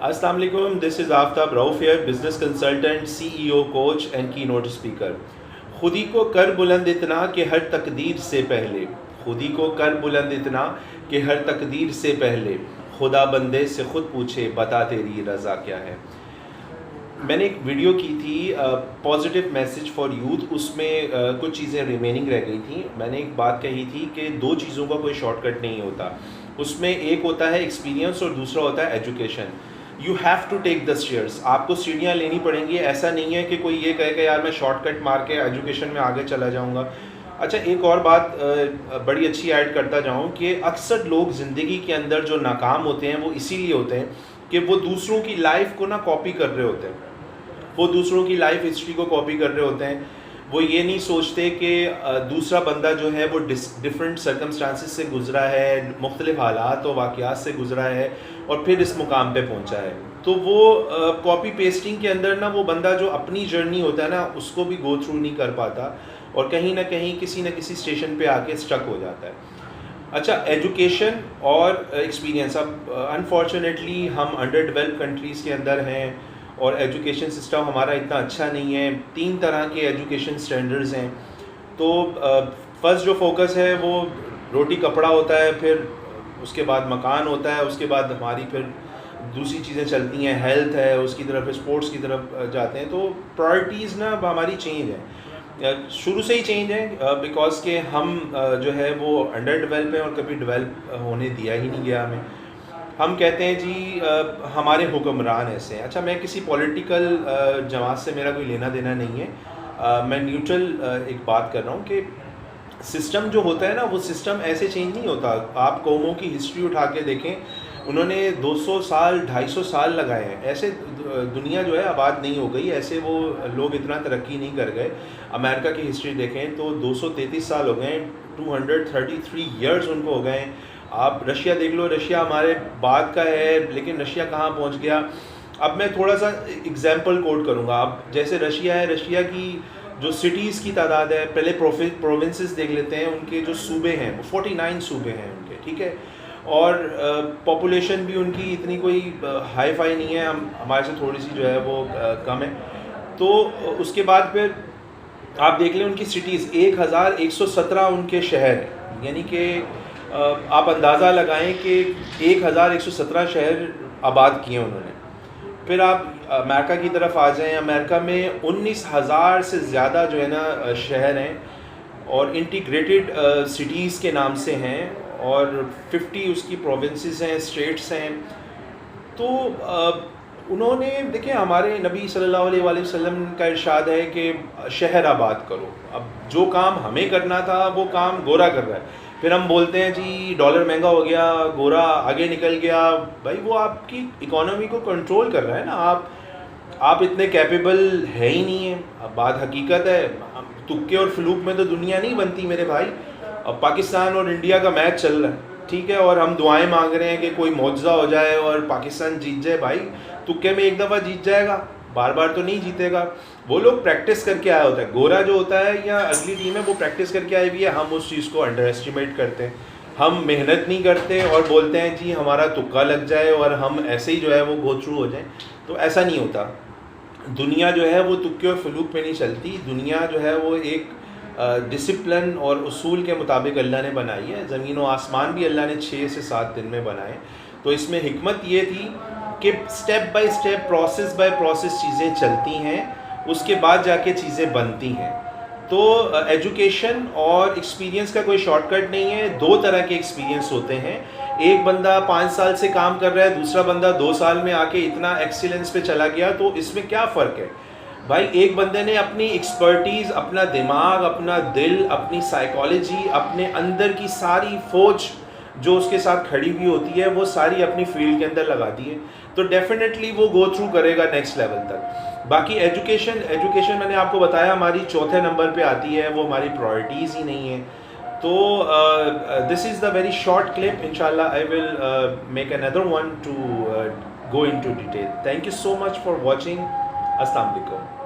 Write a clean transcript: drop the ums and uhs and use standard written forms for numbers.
السلام علیکم. This is Aftab Rauf here, business consultant, C E O, coach and keynote speaker. خودی کو کر بلند اتنا کہ ہر تقدیر سے پہلے, خودی کو کر بلند اتنا کہ ہر تقدیر سے پہلے, خدا بندے سے خود پوچھے بتا تیری رضا کیا ہے. میں نے ایک ویڈیو کی تھی پازیٹیو میسج فار یوتھ, اس میں کچھ چیزیں ریمیننگ رہ گئی تھیں. میں نے ایک بات کہی تھی کہ دو چیزوں کا کوئی شارٹ کٹ نہیں ہوتا. اس میں ایک ہوتا ہے ایکسپیرینس اور دوسرا ہوتا ہے education. You have to take the stairs, آپ کو سیڑھیاں لینی پڑیں گی. ایسا نہیں ہے کہ کوئی یہ کہے کہ یار میں شارٹ کٹ مار کے ایجوکیشن میں آگے چلا جاؤں گا. اچھا, ایک اور بات بڑی اچھی ایڈ کرتا جاؤں کہ اکثر لوگ زندگی کے اندر جو ناکام ہوتے ہیں وہ اسی لیے ہوتے ہیں کہ وہ دوسروں کی لائف کو کاپی کر رہے ہوتے ہیں, وہ دوسروں کی لائف ہسٹری کو کاپی کر رہے ہوتے ہیں. وہ یہ نہیں سوچتے کہ دوسرا بندہ جو ہے وہ ڈفرینٹ سرکمسٹانسز سے گزرا ہے, مختلف حالات و واقعات سے گزرا ہے اور پھر اس مقام پہ پہنچا ہے. تو وہ کاپی پیسٹنگ کے اندر وہ بندہ جو اپنی جرنی ہوتا ہے اس کو بھی گو تھرو نہیں کر پاتا اور کہیں نہ کہیں کسی نہ کسی اسٹیشن پہ آ کے اسٹک ہو جاتا ہے. اچھا, ایجوکیشن اور ایکسپیرینس. اب انفارچونیٹلی ہم انڈر ڈیولپ کنٹریز کے اندر ہیں اور ایجوکیشن سسٹم ہمارا اتنا اچھا نہیں ہے. 3 طرح کے ایجوکیشن سٹینڈرڈز ہیں. تو فرسٹ جو فوکس ہے وہ روٹی کپڑا ہوتا ہے, پھر اس کے بعد مکان ہوتا ہے, اس کے بعد ہماری پھر دوسری چیزیں چلتی ہیں, ہیلتھ ہے, اس کی طرف اسپورٹس کی طرف جاتے ہیں. تو پرائرٹیز ہماری چینج ہے, شروع سے ہی چینج ہے, بیکاز کہ ہم جو ہے وہ انڈر ڈیولپ ہیں اور کبھی ڈیولپ ہونے دیا ہی نہیں گیا ہمیں. ہم کہتے ہیں جی ہمارے حکمران ایسے ہیں. اچھا, میں کسی پولیٹیکل جماعت سے میرا کوئی لینا دینا نہیں ہے, میں نیوٹرل ایک بات کر رہا ہوں کہ سسٹم جو ہوتا ہے وہ سسٹم ایسے چینج نہیں ہوتا. آپ قوموں کی ہسٹری اٹھا کے دیکھیں, انہوں نے 200 سال 250 سال لگائے ہیں. ایسے دنیا جو ہے آباد نہیں ہو گئی, ایسے وہ لوگ اتنا ترقی نہیں کر گئے. امریکہ کی ہسٹری دیکھیں تو 233 سال ہو گئے ہیں, 233 ایئرز ان کو ہو گئے ہیں. آپ رشیا دیکھ لو, رشیا ہمارے بعد کا ہے لیکن رشیا کہاں پہنچ گیا. اب میں تھوڑا سا ایگزامپل کوٹ کروں گا. اب جیسے رشیا ہے, رشیا کی جو سٹیز کی تعداد ہے, پہلے پروونسز دیکھ لیتے ہیں. ان کے جو صوبے ہیں وہ 49 صوبے ہیں ان کے, ٹھیک ہے, اور پاپولیشن بھی ان کی اتنی کوئی ہائی فائی نہیں ہے, ہمارے سے تھوڑی سی جو ہے وہ کم ہے. تو اس کے بعد پھر آپ دیکھ لیں ان کی سٹیز 1117 ان کے شہر ہیں. یعنی کہ آپ اندازہ لگائیں کہ 1117 شہر آباد کیے انہوں نے. پھر آپ امریکہ کی طرف آ جائیں, امریکہ میں 19,000 سے زیادہ جو ہے شہر ہیں اور انٹیگریٹڈ سٹیز کے نام سے ہیں, اور 50 اس کی پروونسز ہیں, اسٹیٹس ہیں. تو انہوں نے دیکھیں, ہمارے نبی صلی اللہ علیہ وآلہ وسلم کا ارشاد ہے کہ شہر آباد کرو. اب جو کام ہمیں کرنا تھا وہ کام گورا کر رہا ہے. پھر ہم بولتے ہیں جی ڈالر مہنگا ہو گیا, گورا آگے نکل گیا. بھائی وہ آپ کی اکانومی کو کنٹرول کر رہا ہے نا, آپ اتنے کیپیبل ہے ہی نہیں ہیں. اب بات حقیقت ہے, تکے اور فلوک میں تو دنیا نہیں بنتی میرے بھائی. اب پاکستان اور انڈیا کا میچ چل رہا ہے, ٹھیک ہے, اور ہم دعائیں مانگ رہے ہیں کہ کوئی معجزہ ہو جائے اور پاکستان جیت جائے. بھائی تکے میں ایک دفعہ جیت جائے گا, بار بار تو نہیں جیتے گا. وہ لوگ پریکٹس کر کے آیا ہوتا ہے. گورا جو ہوتا ہے یا اگلی ٹیم ہے وہ پریکٹس کر کے آئی ہوئی ہے. ہم اس چیز کو انڈر ایسٹیمیٹ کرتے ہیں, ہم محنت نہیں کرتے اور بولتے ہیں جی ہمارا تکا لگ جائے اور ہم ایسے ہی جو ہے وہ گو تھرو ہو جائیں. تو ایسا نہیں ہوتا. دنیا جو ہے وہ تکے اور فلوک پہ نہیں چلتی. دنیا جو ہے وہ ایک ڈسپلن اور اصول کے مطابق اللہ نے بنائی ہے. زمین و آسمان بھی اللہ نے 6 سے 7 دن میں بنائے. تو اس میں حکمت یہ تھی کہ step by step, process by process چیزیں چلتی ہیں, اس کے بعد جا کے چیزیں بنتی ہیں. تو ایجوکیشن اور ایکسپیرینس کا کوئی شارٹ کٹ نہیں ہے. 2 طرح کے ایکسپیرینس ہوتے ہیں. ایک بندہ 5 سال سے کام کر رہا ہے, دوسرا بندہ 2 سال میں آ کے اتنا ایکسیلنس پہ چلا گیا. تو اس میں کیا فرق ہے بھائی؟ ایک بندے نے اپنی ایکسپرٹیز, اپنا دماغ, اپنا دل, اپنی سائیکالوجی, اپنے اندر کی ساری فوج جو اس کے ساتھ کھڑی ہوئی ہوتی ہے وہ ساری اپنی فیلڈ کے اندر لگا دی ہے. تو ڈیفینیٹلی وہ گو تھرو کرے گا نیکسٹ لیول تک. باقی ایجوکیشن میں نے آپ کو بتایا ہماری 4تھے نمبر پہ آتی ہے, وہ ہماری پرائرٹیز ہی نہیں ہیں. تو this is the very short clip. انشاءاللہ I will make another one to go into detail. Thank you so much for watching. السلام علیکم.